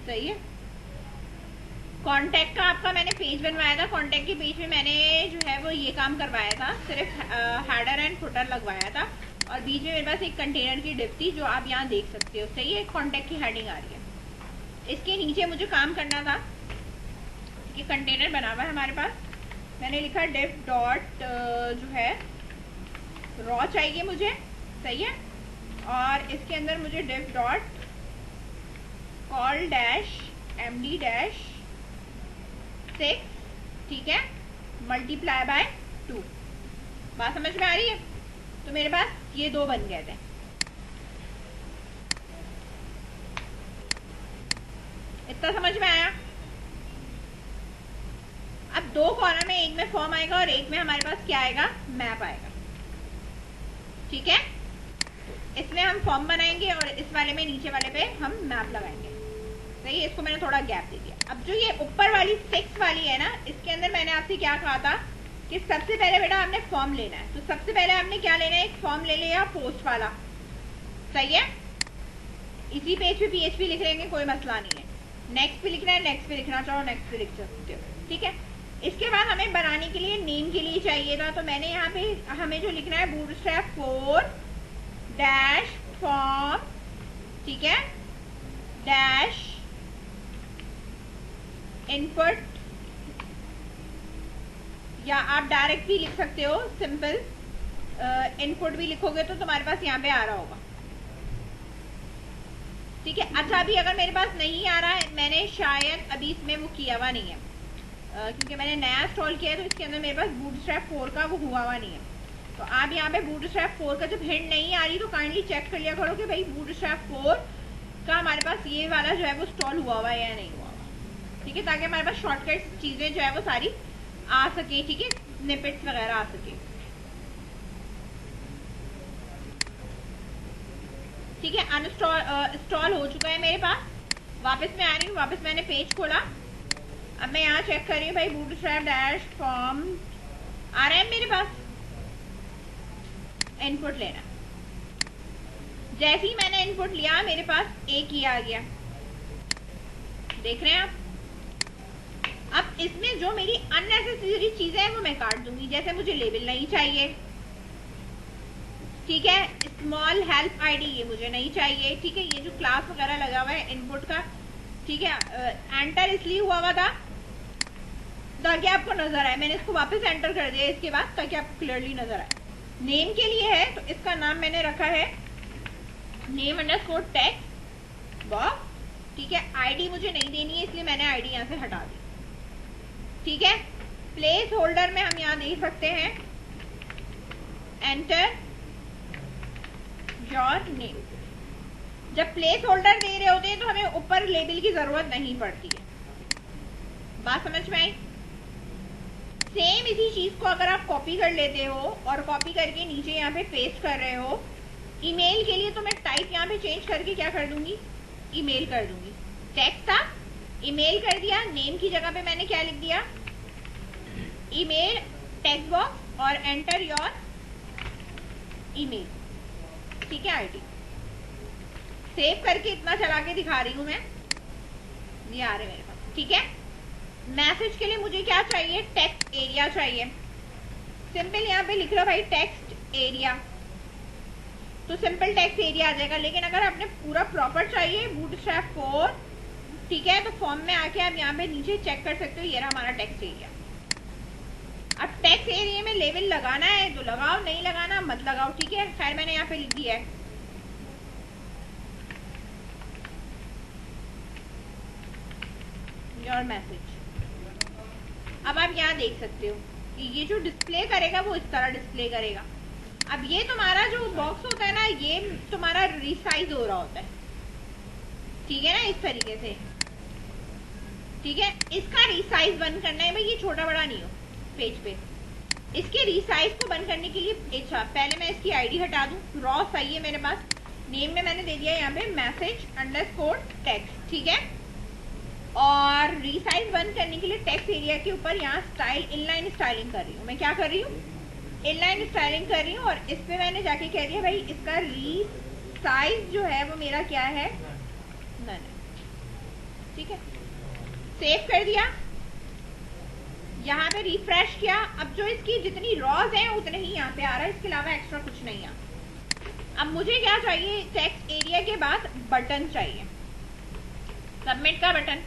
सही है। कॉन्टैक्ट का आपका मैंने पेज बनवाया था, कॉन्टैक्ट के पेज में मैंने जो है वो ये काम करवाया था, सिर्फ हेडर एंड फुटर लगवाया था और बीच में मेरे पास एक कंटेनर की डिप थी जो आप यहाँ देख सकते हो। सही है, कॉन्टैक्ट की हेडिंग आ रही है। इसके नीचे मुझे काम करना था कि कंटेनर बना हुआ है हमारे पास, मैंने लिखा डिप डॉट जो है रॉ चाहिए मुझे। सही है, और इसके अंदर मुझे div dot col dash md dash 6, ठीक है, मल्टीप्लाई बाय 2। बात समझ में आ रही है? तो मेरे पास ये दो बन गए थे। इतना समझ में आया? अब दो कॉलम में, एक में फॉर्म आएगा और एक में हमारे पास क्या आएगा, मैप आएगा। ठीक है, इसमें हम फॉर्म बनाएंगे और इस वाले में, नीचे वाले पे हम मैप लगाएंगे। सही है, इसको मैंने थोड़ा गैप दे दिया। अब जो ये ऊपर वाली 6 वाली है ना, इसके अंदर मैंने आपसे क्या कहा था कि सबसे पहले बेटा आपने फॉर्म लेना है। तो सबसे पहले आपने क्या लेना है, एक फॉर्म ले लिया पोस्ट वाला। सही है, इसी पेज पे PHP लिख लेंगे, कोई मसला नहीं है। नेक्स्ट पे लिखना है, नेक्स्ट पे लिखना चाहो नेक्स्ट पे लिख सकते हो। ठीक है, इसके बाद हमें बनाने के लिए नेम के लिए चाहिए था, तो मैंने यहाँ पे हमें जो लिखना है बूटस्ट्रैप 4 डैश फॉर्म, ठीक है, डैश इनपुट, या आप डायरेक्ट भी लिख सकते हो, सिंपल इनपुट भी लिखोगे तो तुम्हारे पास यहाँ पे आ रहा होगा। ठीक है, अच्छा अभी अगर मेरे पास नहीं आ रहा है, मैंने शायद अभी इसमें वो किया हुआ नहीं है, क्योंकि मैंने नया इंस्टॉल किया है, तो इसके अंदर मेरे पास बूटस्ट्रैप 4 का वो हुआ हुआ नहीं है। तो आप यहाँ पे बूटस्ट्रैप 4 का जब हिंट नहीं आ रही तो काइंडली चेक कर लिया करो कि भाई बूटस्ट्रैप 4 का हमारे पास ये वाला जो है वो इंस्टॉल हुआ हुआ है या नहीं हुआ हुआ। ठीक है, ताकि हमारे पास शॉर्टकट चीजें जो है वो सारी आ सके। ठीक है, स्निपेट्स वगैरह आ सके। ठीक है, इंस्टॉल हो चुका है मेरे पास। वापस मैं आ रही हूँ, वापस मैंने पेज खोला। अब मैं यहाँ चेक कर रही हूँ भाई बूटस्ट्रैप डैश फॉर्म आ रहा है मेरे पास, इनपुट लेना। जैसे ही मैंने इनपुट लिया मेरे पास एक ही आ गया, देख रहे हैं आप। अब इसमें जो मेरी अननेसेसरी चीजें हैं वो मैं काट दूंगी, जैसे मुझे लेबल नहीं चाहिए, ठीक है, स्मॉल हेल्प आईडी ये मुझे नहीं चाहिए। ठीक है, ये जो क्लास वगैरह लगा हुआ है इनपुट का, ठीक है, एंटर इसलिए हुआ था ताकि आपको नजर आए, मैंने इसको वापस एंटर कर दिया इसके बाद ताकि आपको क्लियरली नजर आए। नेम के लिए है तो इसका नाम मैंने रखा है नेम अंडरस्कोर टेक्स्ट बॉक्स। ठीक है, आईडी मुझे नहीं देनी है इसलिए मैंने आईडी यहाँ से हटा दी। ठीक है, प्लेस होल्डर में हम यहाँ दे सकते हैं एंटर योर नेम। जब प्लेस होल्डर दे रहे होते हैं तो हमें ऊपर लेबल की जरूरत नहीं पड़ती है। बात समझ में आई? सेम इसी चीज को अगर आप कॉपी कर लेते हो और कॉपी करके नीचे यहाँ पे पेस्ट कर रहे हो, ईमेल के लिए तो मैं टाइप यहाँ पे चेंज करके क्या कर दूंगी, ईमेल कर दूंगी। टेक्स्ट था, ईमेल कर दिया, नेम की जगह पे मैंने क्या लिख दिया, ईमेल टेक्स्ट बॉक्स और एंटर योर ईमेल। ठीक है, आईडी सेव करके इतना चला के दिखा रही हूं मैं, ये आ रहे मेरे पास। ठीक है, मैसेज के लिए मुझे क्या चाहिए, टेक्स्ट एरिया चाहिए। सिंपल यहाँ पे लिख रहा भाई टेक्स्ट एरिया, तो सिंपल टेक्स्ट एरिया आ जाएगा। लेकिन अगर आपने पूरा प्रॉपर चाहिए बूटस्ट्रैप 4, ठीक है, तो फॉर्म में आके आप यहाँ पे नीचे चेक कर सकते हो, ये रहा हमारा टेक्स्ट एरिया। अब टेक्स्ट एरिया में लेबल लगाना है तो लगाओ, नहीं लगाना मत लगाओ। ठीक है, खैर मैंने यहाँ पे लिख दिया है योर मैसेज। अब आप यहाँ देख सकते हो कि ये जो डिस्प्ले करेगा वो इस तरह डिस्प्ले करेगा। अब ये तुम्हारा जो बॉक्स होता है ना, ये तुम्हारा रिसाइज हो रहा होता है। ठीक है ना, इस तरीके से। ठीक है, इसका रिसाइज बंद करना है भाई, ये छोटा बड़ा नहीं हो पेज पे। इसके रिसाइज को बंद करने के लिए अच्छा पहले मैं इसकी आईडी हटा दूं। रॉ सही है मेरे पास, नेम में मैंने दे दिया यहाँ पे मैसेज अंडरस्कोर टेक्स्ट। ठीक है, और रिसाइज बंद करने के लिए टेक्स्ट एरिया के ऊपर यहाँ स्टाइल इनलाइन स्टाइलिंग कर रही हूँ। मैं क्या कर रही हूँ, इनलाइन स्टाइलिंग कर रही हूँ। और इस पे मैंने जाके कह दिया भाई इसका रिसाइज जो है वो मेरा क्या है, नन है। ठीक है, सेव कर दिया, यहाँ पे रिफ्रेश किया। अब जो इसकी जितनी रॉज हैं उतने ही यहाँ पे आ रहा है, इसके अलावा एक्स्ट्रा कुछ नहीं आ। अब मुझे क्या चाहिए, टेक्स्ट एरिया के बाद बटन चाहिए, सबमिट का बटन,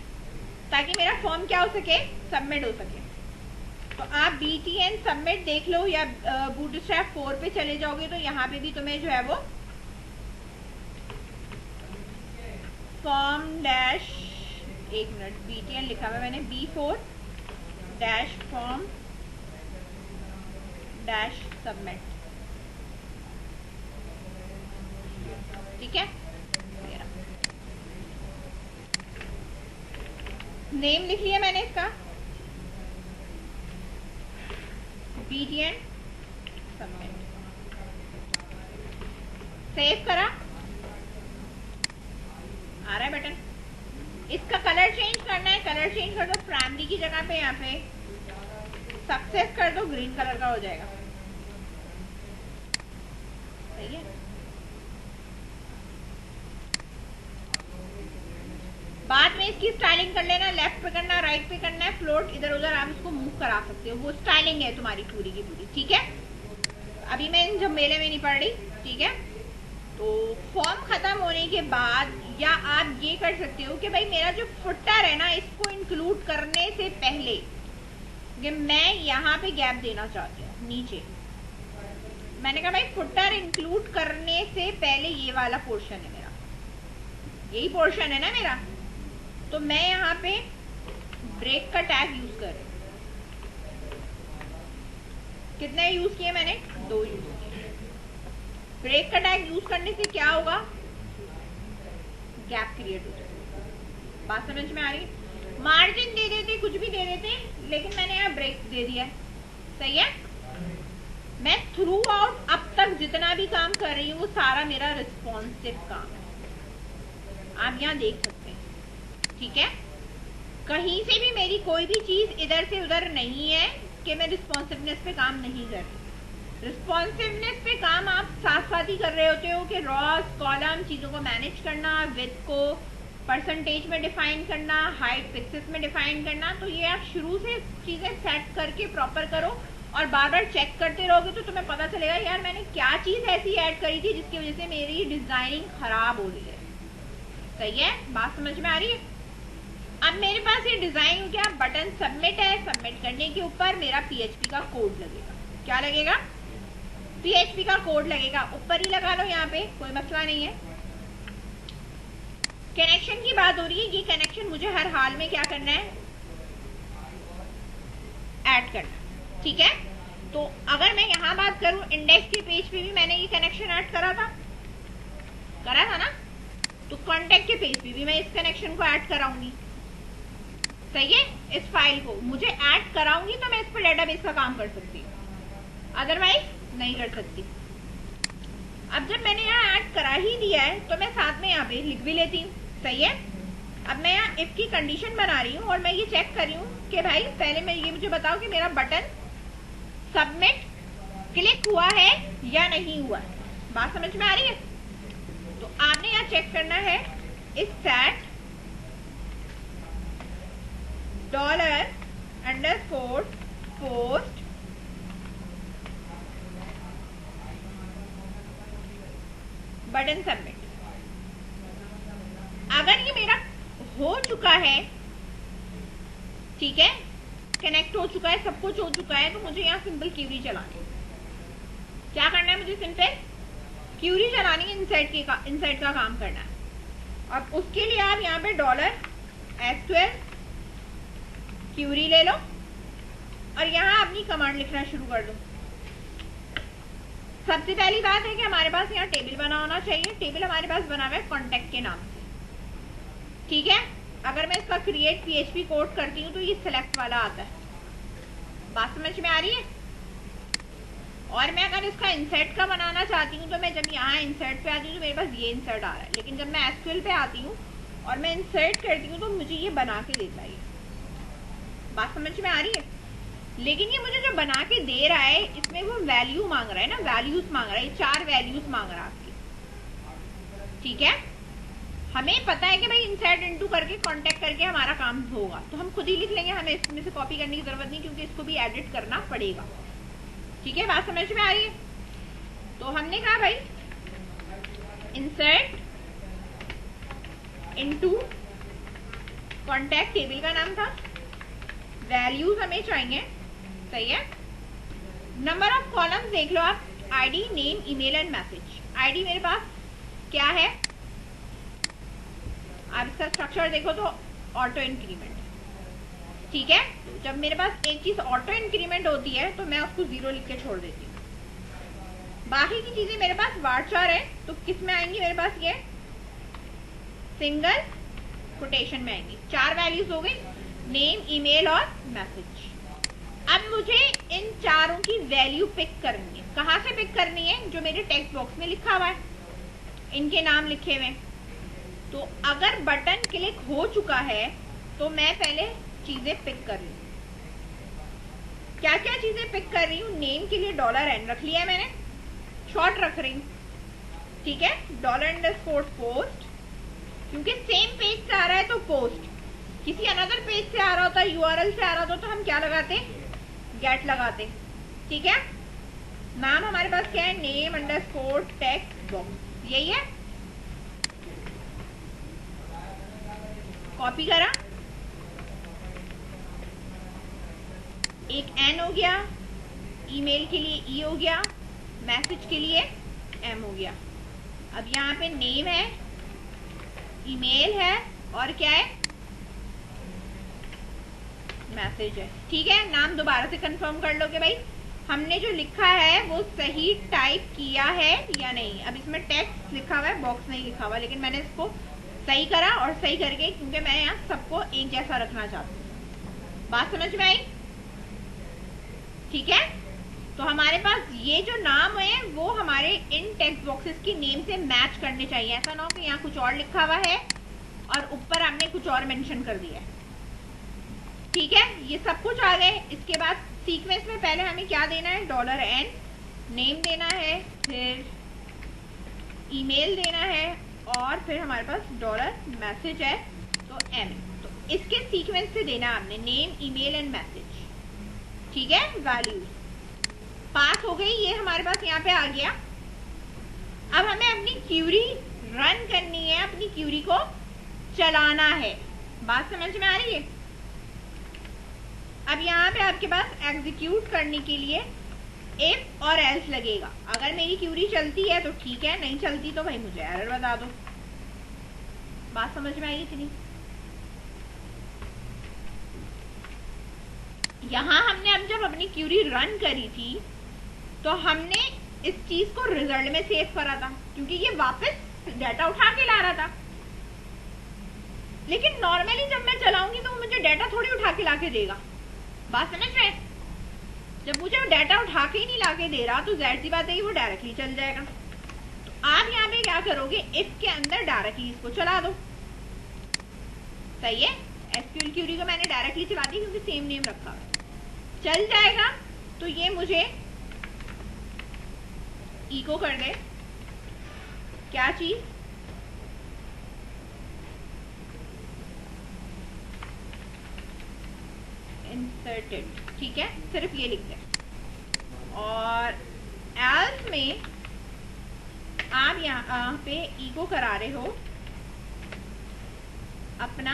ताकि मेरा फॉर्म क्या हो सके, सबमिट हो सके। तो आप BTN सबमिट देख लो या बूटस्ट्रैप 4 पे चले जाओगे तो यहाँ पे भी तुम्हें जो है वो फॉर्म डैश, एक मिनट, BTN लिखा हुआ मैंने, B4 dash form dash submit, ठीक है। नेम लिख लिया मैंने इसका, BTN सबमिट, सेव करा, आ रहा है बटन। इसका कलर चेंज करना है, कलर चेंज कर दो, प्राइमरी की जगह पे यहाँ पे सक्सेस कर दो, ग्रीन कलर का हो जाएगा, सही है। बाद में इसकी स्टाइलिंग कर लेना, लेफ्ट पे करना, राइट पे करना है, फ्लोट इधर उधर आप इसको मूव करा सकते हो, वो स्टाइलिंग है तुम्हारी पूरी की पूरी, ठीक है। अभी मैं इन झमेले में नहीं पड़ रही, ठीक है। तो फॉर्म खत्म होने के बाद या आप ये कर सकते हो कि भाई मेरा जो फुटर है ना, इसको इंक्लूड करने से पहले कि मैं यहाँ पे गैप देना चाहती हूँ नीचे, मैंने कहा भाई फुटर इंक्लूड करने से पहले ये वाला पोर्शन है मेरा, यही पोर्शन है ना मेरा, तो मैं यहाँ पे ब्रेक का टैग यूज कर रही हूँ। कितने यूज किए मैंने, 2 यूज किए। ब्रेक का टैग यूज करने से क्या होगा, गैप क्रिएट हो जाएगा। बात समझ में आ रही है। मार्जिन दे देते, कुछ भी दे देते, लेकिन मैंने यहाँ ब्रेक दे दिया है, सही है। मैं थ्रू आउट अब तक जितना भी काम कर रही हूँ वो सारा मेरा रिस्पॉन्सिव काम है, आप यहाँ देख सकते हैं, ठीक है। कहीं से भी मेरी कोई भी चीज इधर से उधर नहीं है कि मैं रिस्पॉन्सिवनेस पे काम नहीं कर रही। रिस्पॉन्सिवनेस पे काम आप साथ साथ ही कर रहे होते हो कि रॉस कॉलम चीजों को मैनेज करना, विड्थ को परसेंटेज में डिफाइन करना, हाइट पिक्सेस में डिफाइन करना। तो ये आप शुरू से चीजें सेट करके प्रॉपर करो और बार बार चेक करते रहोगे तो तुम्हें पता चलेगा यार मैंने क्या चीज ऐसी ऐड करी थी जिसकी वजह से मेरी डिजाइनिंग खराब हो रही है, सही है। बात समझ में आ रही है। अब मेरे पास ये डिजाइन हो गया, बटन सबमिट है, सबमिट करने के ऊपर मेरा PHP का कोड लगेगा। क्या लगेगा, PHP का कोड लगेगा, ऊपर ही लगा लो, यहाँ पे कोई मसला नहीं है। कनेक्शन की बात हो रही है, ये कनेक्शन मुझे हर हाल में क्या करना है, ऐड करना, ठीक है। तो अगर मैं यहाँ बात करूं, इंडेक्स के पेज पे भी मैंने ये कनेक्शन ऐड करा था ना, तो कॉन्टेक्ट के पेज पे भी मैं इस कनेक्शन को ऐड कराऊंगी, सही है। इस फाइल को मुझे ऐड कराऊंगी तो मैं इस पर डेटाबेस का काम कर सकती हूँ, अदरवाइज नहीं कर सकती। अब जब मैंने यहाँ ऐड करा ही दिया है तो मैं साथ में यहाँ पे लिख भी लेती हूँ, सही है। अब मैं यहाँ इफ की कंडीशन बना रही हूँ और मैं ये चेक कर रही हूँ कि भाई पहले मैं ये मुझे बताओ कि मेरा बटन सबमिट क्लिक हुआ है या नहीं हुआ है। बात समझ में आ रही है। तो आपने यहाँ चेक करना है इस सेट $_post बटन सबमिट। अगर ये मेरा हो चुका है, ठीक है, कनेक्ट हो चुका है, सब कुछ हो चुका है, तो मुझे यहाँ सिंपल क्यूरी चलानी है। क्या करना है मुझे, सिंपल क्यूरी चलानी है, इनसाइड का काम करना है। अब उसके लिए आप यहाँ पे $SQL क्यूरी ले लो और यहाँ अपनी कमांड लिखना शुरू कर दो। सबसे पहली बात है कि हमारे पास यहाँ टेबल बना होना चाहिए। टेबल हमारे पास बना हुआ है कॉन्टेक्ट के नाम से, ठीक है। अगर मैं इसका क्रिएट PHP कोड करती हूँ तो ये सिलेक्ट वाला आता है। बात समझ में आ रही है। और मैं अगर इसका इंसर्ट का बनाना चाहती हूँ तो मैं जब यहाँ इंसर्ट पे आती हूँ तो मेरे पास ये इंसर्ट आ रहा है, लेकिन जब मैं SQL पे आती हूँ और मैं इंसर्ट करती हूँ तो मुझे ये बना के देता है। बात समझ में आ रही है। लेकिन ये मुझे जो बना के दे रहा है इसमें वो वैल्यू मांग रहा है ना, वैल्यूज मांग रहा है, 4 वैल्यूज मांग रहा है आपकी, ठीक है। हमें पता है कि भाई इंसर्ट इनटू करके कांटेक्ट करके हमारा काम होगा, तो हम खुद ही लिख लेंगे, हमें इसमें से कॉपी करने की जरूरत नहीं, क्योंकि इसको भी एडिट करना पड़ेगा। ठीक है, बात समझ में आ रही है? तो हमने कहा भाई इंसर्ट इनटू कांटेक्ट, टेबल का नाम था, वैल्यूज हमें चाहिए, सही है। नंबर ऑफ कॉलम्स देख लो आप, ID, name, email and message. ID मेरे पास क्या है, आप इसका स्ट्रक्चर देखो तो ऑटो इंक्रीमेंट, ठीक है। जब मेरे पास एक चीज ऑटो इंक्रीमेंट होती है तो मैं उसको 0 लिख के छोड़ देती हूँ। बाकी की चीजें मेरे पास वार्चर है, तो किस में आएंगी मेरे पास, ये सिंगल कोटेशन में आएंगी। 4 वैल्यूज हो गई, नेम, ईमेल और मैसेज। अब मुझे इन चारों की वैल्यू पिक करनी है। कहाँ से पिक करनी है? जो मेरे टेक्स्ट बॉक्स में लिखा हुआ है, इनके नाम लिखे हुए। तो अगर बटन क्लिक हो चुका है तो मैं पहले चीजें पिक कर रही हूँ। क्या क्या चीजें पिक कर रही हूँ? नेम के लिए $n रख लिया है मैंने, शॉर्ट रख रही हूँ, ठीक है। $_post, क्योंकि सेम पेज से आ रहा है तो पोस्ट, किसी अनदर पेज से आ रहा होता, URL से आ रहा होता तो हम क्या लगाते, गेट लगाते, ठीक है। नाम हमारे पास क्या है, name_text_box, यही है। कॉपी करा, एक N हो गया, ईमेल के लिए E हो गया, मैसेज के लिए M हो गया। अब यहाँ पे नेम है, ईमेल है और क्या है, मैसेज है, ठीक है। नाम दोबारा से कंफर्म कर लो कि भाई हमने जो लिखा है वो सही टाइप किया है या नहीं। अब इसमें टेक्स्ट लिखा हुआ है, बॉक्स नहीं लिखा हुआ, लेकिन मैंने इसको सही करा, और सही करके क्योंकि मैं यहाँ सबको एक जैसा रखना चाहती हूँ। बात समझ में आई? ठीक है। तो हमारे पास ये जो नाम है वो हमारे इन टेक्स्ट बॉक्सेस की नेम से मैच करने चाहिए। ऐसा ना हो कि यहाँ कुछ और लिखा हुआ है और ऊपर हमने कुछ और मेंशन कर दिया है, ठीक है। ये सब कुछ आ गए। इसके बाद सीक्वेंस में पहले हमें क्या देना है, $n, नेम देना है, फिर ईमेल देना है, और फिर हमारे पास $मैसेज है तो M। तो इसके सीक्वेंस से देना हमने नेम, ईमेल एंड मैसेज, ठीक है। वैल्यूज पास हो गई, ये हमारे पास यहाँ पे आ गया। अब हमें अपनी क्यूरी रन करनी है, अपनी क्यूरी को चलाना है। बात समझ में आ रही है? अब यहाँ पे आपके पास एग्जीक्यूट करने के लिए इफ और एल्स लगेगा। अगर मेरी क्यूरी चलती है तो ठीक है, नहीं चलती तो भाई मुझे एरर बता दो। बात समझ में आई इतनी? यहाँ हमने अब जब अपनी क्यूरी रन करी थी तो हमने इस चीज को रिजल्ट में सेव करा था, क्योंकि ये वापस डाटा उठा के ला रहा था। लेकिन नॉर्मली जब मैं चलाऊंगी तो मुझे डाटा थोड़ी उठा के लाके देगा। बात समझ रहे हैं? जब मुझे वो डाटा उठा के ही नहीं लाके दे रहा तो जाहिर सी बात है वो डायरेक्टली चल जाएगा। तो आप यहाँ पे क्या करोगे, इसके अंदर डायरेक्टली इसको चला दो, सही है। एसक्यूएल क्यूरी को मैंने डायरेक्टली चला दी क्योंकि सेम नेम रखा है, चल जाएगा। तो ये मुझे इको कर दे क्या चीज, इंसर्टेड, ठीक है, सिर्फ ये लिख दे। और एल्स में आप यहाँ पे इको करा रहे हो अपना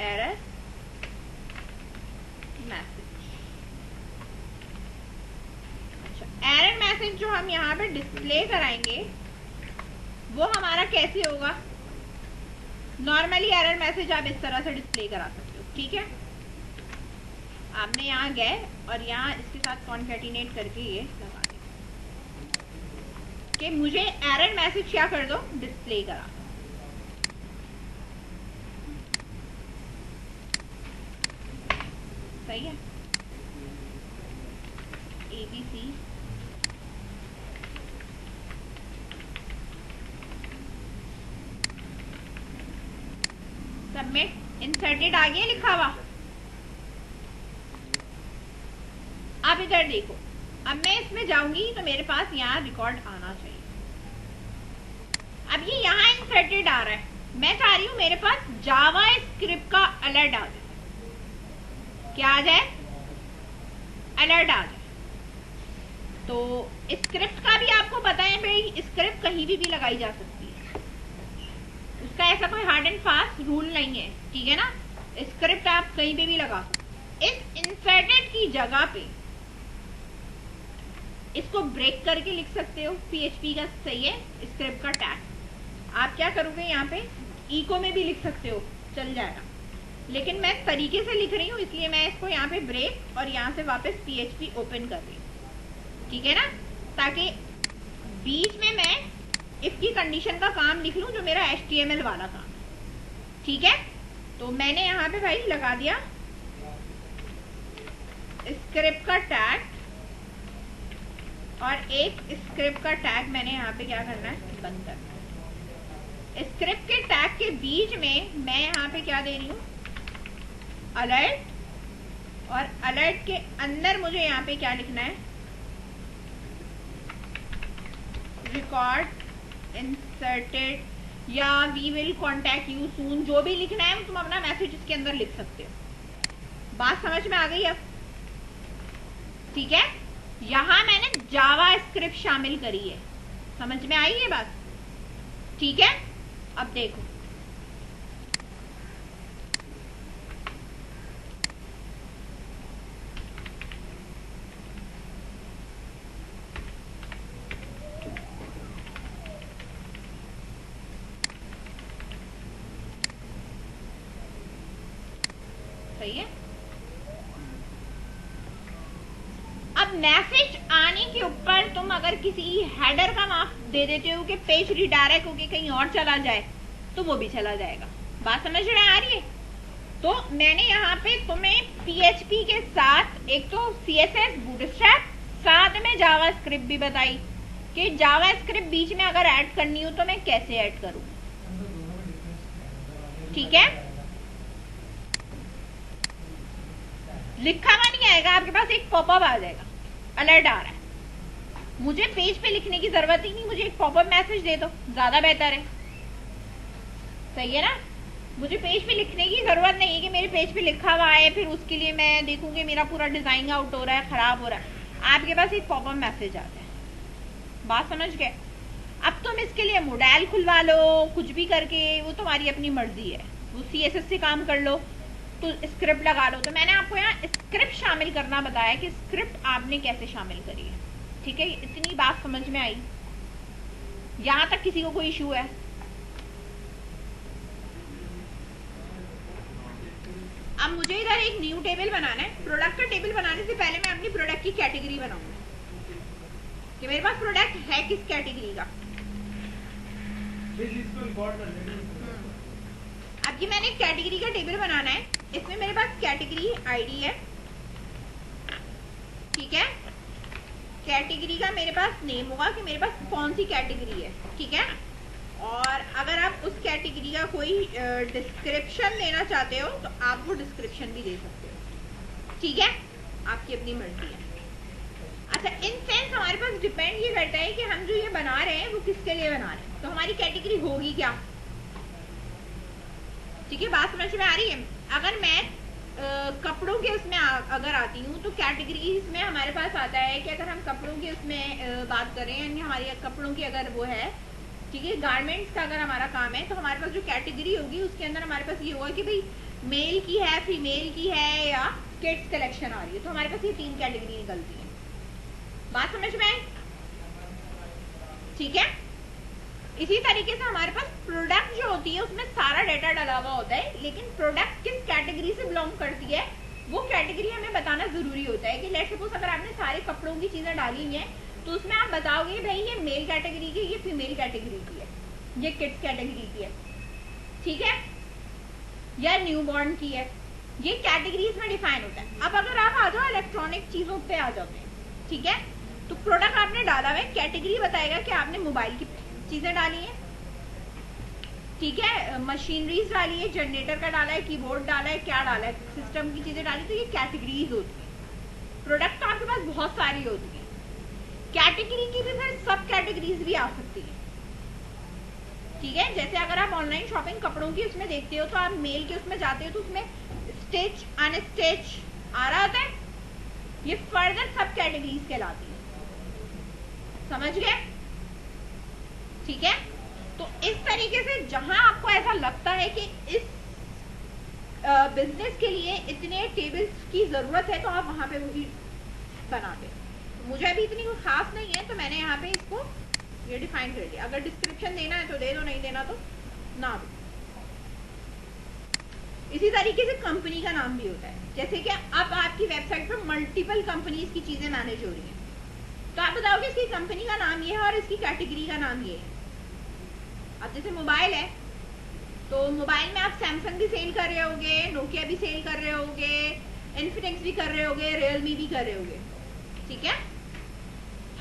एरर मैसेज। अच्छा, एरर मैसेज जो हम यहाँ पे डिस्प्ले कराएंगे वो हमारा कैसे होगा? नॉर्मली एरर मैसेज आप इस तरह से डिस्प्ले करा सकते हो, ठीक है। आपने यहाँ गए और यहाँ इसके साथ कॉन्कैटिनेट करके ये लगा दें कि मुझे एरर मैसेज क्या कर दो, डिस्प्ले करा। सही है। ABC सबमिट, इंसर्टेड आ गया लिखा हुआ। आप इधर देखो, अब मैं इसमें जाऊंगी तो मेरे पास यहाँ रिकॉर्ड आना चाहिए, अब ये यहाँ इंसर्टेड आ रहा है, मैं चाह रही हूं मेरे पास जावा स्क्रिप्ट का अलर्ट आ जाए। क्या आ जाए? अलर्ट आ जाए। तो स्क्रिप्ट का भी आपको पता है भाई, स्क्रिप्ट कहीं भी लगाई जा सकती है, उसका ऐसा कोई हार्ड एंड फास्ट रूल नहीं है, ठीक है ना। स्क्रिप्ट आप कहीं पे भी लगा सकते। इस इंसर्टेड की जगह पे इसको ब्रेक करके लिख सकते हो, PHP का सही है स्क्रिप्ट का टैग। आप क्या करोगे, यहाँ पे इको में भी लिख सकते हो, चल जाएगा, लेकिन मैं तरीके से लिख रही हूँ इसलिए मैं इसको यहाँ पे ब्रेक और यहाँ से वापस PHP ओपन कर रही हूँ, ठीक है ना, ताकि बीच में मैं इफ की कंडीशन का काम लिख लूँ जो मेरा HTML वाला काम है, ठीक है। तो मैंने यहाँ पे भाई लगा दिया स्क्रिप्ट का टैग, और एक स्क्रिप्ट का टैग मैंने यहाँ पे क्या करना है, बंद करना है। स्क्रिप्ट के टैग के बीच में मैं यहाँ पे क्या दे रही हूँ, अलर्ट, और अलर्ट के अंदर मुझे यहाँ पे क्या लिखना है, रिकॉर्ड इंसर्टेड या we will contact you soon, जो भी लिखना है तुम अपना मैसेज इसके अंदर लिख सकते हो। बात समझ में आ गई अब, ठीक है। यहां मैंने जावा स्क्रिप्ट शामिल करी है, समझ में आई ये बात, ठीक है। अब देखो सही है। अब मैसेज आने के ऊपर तुम अगर किसी हेडर का नाम दे देते हो कि पेज रिडायरेक्ट होके कहीं और चला जाए तो वो भी चला जाएगा। बात समझ में आ रही है? तो मैंने यहाँ पे तुम्हें PHP के साथ एक तो CSS बूटस्ट्रैप, साथ में जावा स्क्रिप्ट भी बताई कि जावा स्क्रिप्ट बीच में अगर ऐड करनी हो तो मैं कैसे ऐड करूं, ठीक है। लिखा हुआ नहीं आएगा आपके पास, एक पॉपअप आ जाएगा, अलर्ट आ रहा है। मुझे पेज पे लिखने की जरूरत ही नहीं, मुझे एक पॉपअप मैसेज दे दो, ज्यादा बेहतर है, सही है ना। मुझे पेज पे लिखने की जरूरत नहीं है कि मेरे पेज पे लिखा हुआ है, फिर उसके लिए मैं देखूंगी मेरा पूरा डिजाइन आउट हो रहा है, खराब हो रहा है। आपके पास एक पॉपअप मैसेज आता है, बात समझ गए। अब तुम इसके लिए मॉडल खुलवा लो, कुछ भी करके, वो तुम्हारी अपनी मर्जी है, वो CSS से काम कर लो, तो स्क्रिप्ट लगा लो। तो मैंने आपको यहाँ स्क्रिप्ट शामिल करना बताया कि स्क्रिप्ट आपने कैसे शामिल करी है, ठीक है। इतनी बात समझ में आई? यहां तक किसी को कोई इशू है? अब मुझे इधर एक न्यू टेबल बनाना है। प्रोडक्ट का टेबल बनाने से पहले मैं अपनी प्रोडक्ट की कैटेगरी बनाऊंगी कि मेरे पास प्रोडक्ट है किस कैटेगरी का। अब ये मैंने कैटेगरी का टेबल बनाना है, इसमें मेरे पास कैटेगरी आईडी है, ठीक है। कैटेगरी का मेरे पास नेम होगा कि मेरे पास कौन सी कैटेगरी है, ठीक है। और अगर आप उस कैटेगरी का कोई डिस्क्रिप्शन देना चाहते हो तो आप वो डिस्क्रिप्शन भी दे सकते हो, ठीक है, आपकी अपनी मर्जी है। अच्छा, इन सेंस हमारे पास डिपेंड ये करता है कि हम जो ये बना रहे हैं वो किसके लिए बना रहे हैं, तो हमारी कैटेगरी होगी क्या, ठीक है। बात समझ में आ रही है? अगर मैं कपड़ों के उसमें अगर आती हूँ तो कैटेगरी इसमें हमारे पास आता है कि अगर हम कपड़ों के उसमें बात करें, यानी हमारी कपड़ों की अगर वो है, ठीक है, गारमेंट्स का अगर हमारा काम है, तो हमारे पास जो कैटेगरी होगी उसके अंदर हमारे पास ये होगा कि भाई मेल की है, फीमेल की है, या किड्स कलेक्शन आ रही है, तो हमारे पास ये 3 कैटेगरी निकलती है। बात समझ में आई? ठीक है। इसी तरीके से हमारे पास प्रोडक्ट जो होती है उसमें सारा डेटा डाला हुआ होता है, लेकिन प्रोडक्ट किस कैटेगरी से बिलोंग करती है वो कैटेगरी हमें बताना जरूरी होता है। कि लेट्स सपोज अगर आपने सारे कपड़ों की चीजें डाली हैं तो उसमें आप बताओगे भाई ये मेल कैटेगरी की, ये फीमेल कैटेगरी की है, ये किड्स कैटेगरी की है, ठीक है, या न्यूबॉर्न की है, ये कैटेगरी इसमें डिफाइन होता है। अब अगर आप आ जाओ इलेक्ट्रॉनिक चीजों पे आ जाते हैं, ठीक है, तो प्रोडक्ट आपने डाला हुआ है, कैटेगरी बताएगा कि आपने मोबाइल की चीजें डाली है, ठीक है, मशीनरीज डाली है, जनरेटर का डाला है, कीबोर्ड डाला है, क्या डाला है, सिस्टम की चीजें डाली, तो ये कैटेगरीज होती है। प्रोडक्ट तो आपके पास बहुत सारी होती है, कैटेगरी की भी फिर सब कैटेगरीज भी आ सकती है, ठीक है, जैसे अगर आप ऑनलाइन शॉपिंग कपड़ों की उसमें देखते हो तो आप मेल के उसमें जाते हो तो उसमें स्टिच अनस्टिच आ रहा होता है, ये फर्दर सब कैटेगरीज कहलाती है, समझ गए? ठीक है, तो इस तरीके से जहां आपको ऐसा लगता है कि इस बिजनेस के लिए इतने टेबल्स की जरूरत है तो आप वहां पे वही बनाते। मुझे अभी इतनी कोई खास नहीं है तो मैंने यहाँ पे इसको ये डिफाइन कर दिया। अगर डिस्क्रिप्शन देना है तो दे दो, नहीं देना तो ना दो। इसी तरीके से कंपनी का नाम भी होता है, जैसे कि अब आपकी वेबसाइट पर मल्टीपल कंपनीज की चीजें मैनेज हो रही हैं तो आप बताओगे इसकी कंपनी का नाम ये है और इसकी कैटेगरी का नाम ये है। अब जैसे मोबाइल है तो मोबाइल में आप सैमसंग भी सेल कर रहे होगे, नोकिया भी सेल कर रहे होगे, इन्फिनिक्स भी कर रहे होगे, रियलमी भी कर रहे होगे, ठीक है?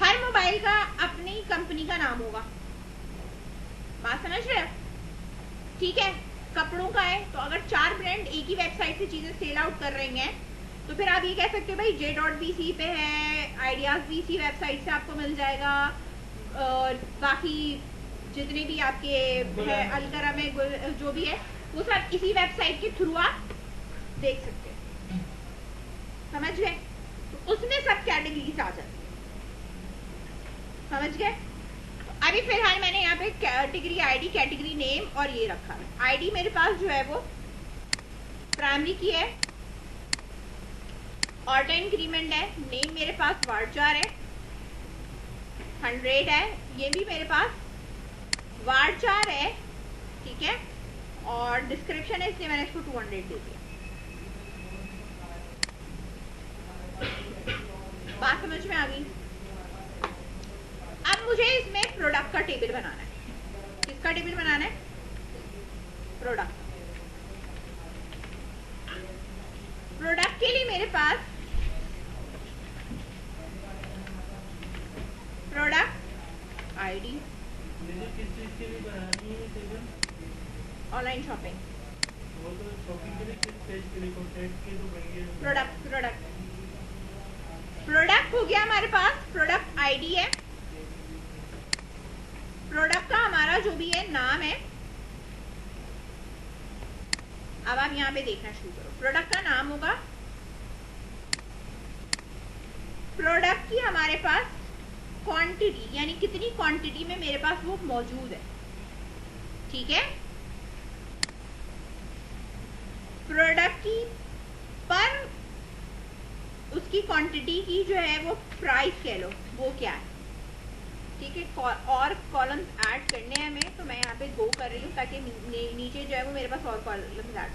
हर मोबाइल का अपनी कंपनी का नाम होगा, बात समझ रहे हो? ठीक है, कपड़ों का है तो अगर 4 ब्रांड एक ही वेबसाइट से चीजें सेल आउट कर रही हैं तो फिर आप ये कह सकते हो भाई J.BC पे है, आइडियाज BC वेबसाइट से आपको मिल जाएगा, और बाकी जितने भी आपके है अलकरा में जो भी है वो सब इसी वेबसाइट के थ्रू आप देख सकते हैं, समझ गए? तो उसमें सब कैटेगरीज आ जाती है, समझ गए? तो अभी फिलहाल मैंने यहाँ पे कैटेगरी आईडी, कैटेगरी नेम और ये रखा है। आईडी मेरे पास जो है वो प्राइमरी की है, ऑटो इंक्रीमेंट है, नेम मेरे पास वार्डचार है, 100 है, ये भी मेरे पास वार्डचार है, ठीक है? और डिस्क्रिप्शन है इसलिए मैंने इसको 200 दे दिया। बात समझ में आ गई? अब मुझे इसमें प्रोडक्ट का टेबल बनाना है। किसका टेबल बनाना है? प्रोडक्ट। प्रोडक्ट के लिए मेरे पास प्रोडक्ट आईडी, किस चीज के लिए बनानी है टेबल? ऑनलाइन शॉपिंग, वो तो शॉपिंग के लिए, किस पेज के लिए, कॉन्टैक्ट के तो बन गया। प्रोडक्ट हो गया हमारे पास, प्रोडक्ट आईडी है, प्रोडक्ट का हमारा जो भी है नाम है। अब आप यहाँ पे देखना शुरू करो, प्रोडक्ट का नाम होगा, प्रोडक्ट की हमारे पास क्वांटिटी यानी कितनी क्वांटिटी में मेरे पास वो मौजूद है, ठीक है? प्रोडक्ट की पर उसकी क्वांटिटी की जो है वो प्राइस कह लो, वो क्या है, ठीक है? और कॉलम्स ऐड करने हैं हमें, तो मैं यहाँ पे 2 कर रही हूँ ताकि नीचे जो है वो मेरे पास और कॉलम्स ऐड।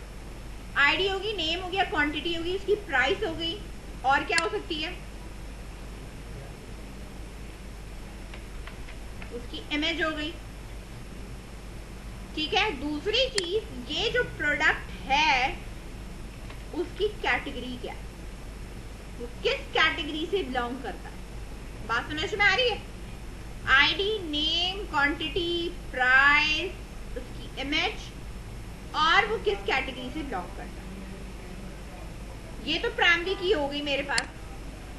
आईडी होगी, नेम हो गया, क्वांटिटी होगी, उसकी प्राइस हो गई, और क्या हो सकती है? उसकी इमेज हो गई, ठीक है? दूसरी चीज, ये जो प्रोडक्ट है उसकी कैटेगरी क्या है, वो किस कैटेगरी से बिलोंग करता है? बात समझ में आ रही है? आईडी, नेम, क्वांटिटी, प्राइस, उसकी इमेज और वो किस कैटेगरी से बिलोंग करता है। ये तो प्राइमरी की हो गई मेरे पास,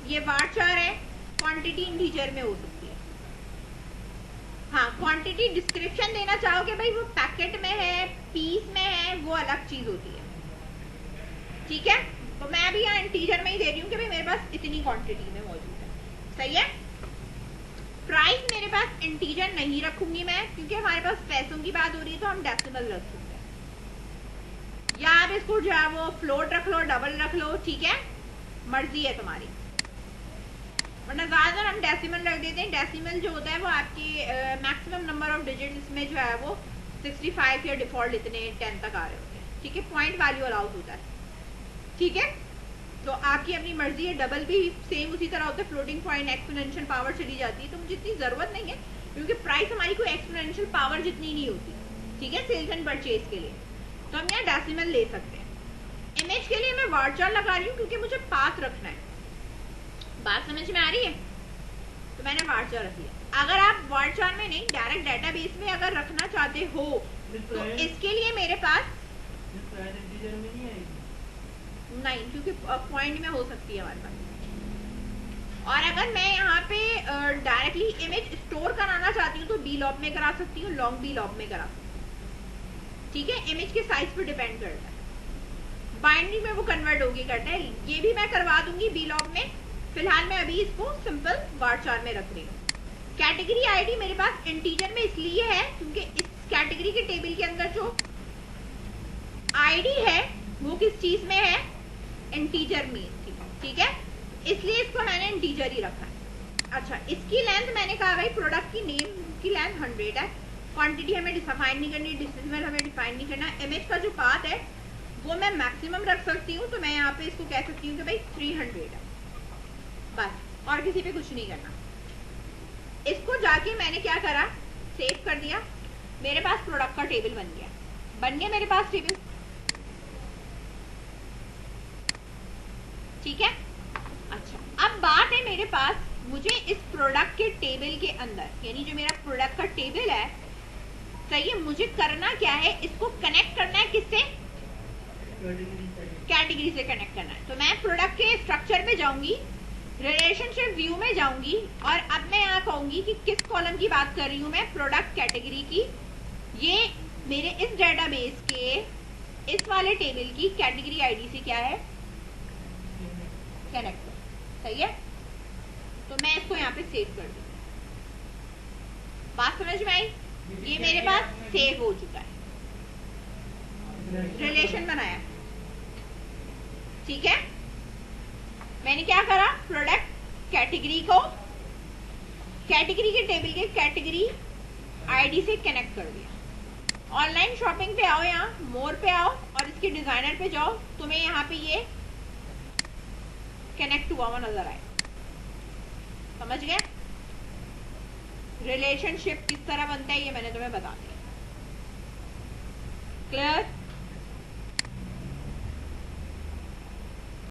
ये वार्डचार है, क्वांटिटी इंटीजर में हो सकती है। हाँ, क्वांटिटी डिस्क्रिप्शन देना चाहोगे भाई वो पैकेट में है, पीस में है, वो अलग चीज होती है, ठीक है? तो मैं अभी यहाँ इंटीजर में ही दे रही हूँ कि भाई मेरे पास इतनी क्वांटिटी में मौजूद है, सही है? प्राइस मेरे पास इंटीजर नहीं रखूंगी मैं, क्योंकि हमारे पास पैसों की बात हो रही है तो हम डेसिमल रख सकते हैं, या आप इसको जो है वो फ्लोट रख लो, डबल रख लो, ठीक है? मर्जी है तुम्हारी, वरना ज्यादातर हम डेसिमल रख देते हैं। डेसिमल जो होता है वो आपकी मैक्सिमम नंबर ऑफ डिजिट इसमें जो है वो 65 या डिफॉल्ट इतने 10 तक आ रहे होते हैं, ठीक है? पॉइंट वैल्यू अलाउड होता है, ठीक है? तो आपकी अपनी मर्जी है। डबल भी सेम उसी तरह होता है, फ्लोटिंग पॉइंट, एक्सपोनेंशियल पावर चली जाती है, तो मुझे इतनी जरूरत नहीं है क्योंकि प्राइस हमारी कोई एक्सपोनेंशियल पावर जितनी नहीं होती, ठीक है? सेल्स एंड परचेज के लिए तो हम यहाँ डेसिमल ले सकते हैं। इमेज के लिए मैं वार्डचार लगा रही हूँ क्योंकि मुझे पाथ रखना है, बात समझ में आ रही है? तो मैंने वार्डचार रख लिया। अगर आप वार्डचार में नहीं, डायरेक्ट डेटाबेस में अगर रखना चाहते हो तो इसके लिए मेरे पास इंटीजर में नहीं आएगी, नहीं, क्योंकि पॉइंट में हो सकती है हमारे पास। और अगर मैं यहाँ पे डायरेक्टली इमेज स्टोर कराना चाहती हूँ तो बी लॉब में करा सकती हूँ, लॉन्ग बी लॉब में करा सकती हूँ। ठीक है, इमेज के साइज पर डिपेंड करता है। बाइंडिंग में वो कन्वर्ट होगी करता है, ये भी मैं करवा दूंगी बी लॉब में। फिलहाल मैं अभी इसको सिंपल varchar में रख रही हूँ। कैटेगरी आईडी मेरे पास इंटीजर में इसलिए है क्योंकि इस कैटेगरी के टेबल के अंदर जो आईडी है वो किस चीज में है, इंटीजर में। ठीक है, इसलिए इसको मैंने इंटीजर ही रखा है। अच्छा, इसकी लेंथ मैंने कहा भाई प्रोडक्ट की नेम की लेंथ 100 है। क्वांटिटी हमें डिफाइन नहीं करनी, डिस्टेंस हमें डिफाइन नहीं करना। इमेज का जो पाथ है वो मैं मैक्सिमम रख सकती हूँ, तो मैं यहाँ पे इसको कह सकती हूँ कि भाई 300 है बस, और किसी पे कुछ नहीं करना। इसको जाके मैंने क्या करा, सेव कर दिया। मेरे पास प्रोडक्ट का टेबल बन गया मेरे पास टेबल। ठीक है, अच्छा अब बात है मेरे पास, मुझे इस प्रोडक्ट के टेबल के अंदर, यानी जो मेरा प्रोडक्ट का टेबल है, सही है, मुझे करना क्या है, इसको कनेक्ट करना है किससे, कैटेगरी से कनेक्ट करना है। तो मैं प्रोडक्ट के स्ट्रक्चर में जाऊंगी, रिलेशनशिप व्यू में जाऊंगी और अब मैं यहाँ कहूंगी कि किस कॉलम की बात कर रही हूँ मैं, प्रोडक्ट कैटेगरी की। ये मेरे इस डेटाबेस के इस वाले टेबल की कैटेगरी आईडी से क्या है, कनेक्ट। सही है, तो मैं इसको यहाँ पे सेव कर दूँ। बात समझ में आई? ये मेरे पास सेव हो चुका है, रिलेशन बनाया। ठीक है, मैंने क्या करा, प्रोडक्ट कैटेगरी को कैटेगरी के टेबल के कैटेगरी आईडी से कनेक्ट कर दिया। ऑनलाइन शॉपिंग पे आओ, यहाँ मोर पे आओ और इसके डिजाइनर पे जाओ, तुम्हें यहाँ पे ये कनेक्ट हुआ हुआ नजर आए। समझ गए? रिलेशनशिप किस तरह बनता है ये मैंने तुम्हें बता दिया। क्लियर?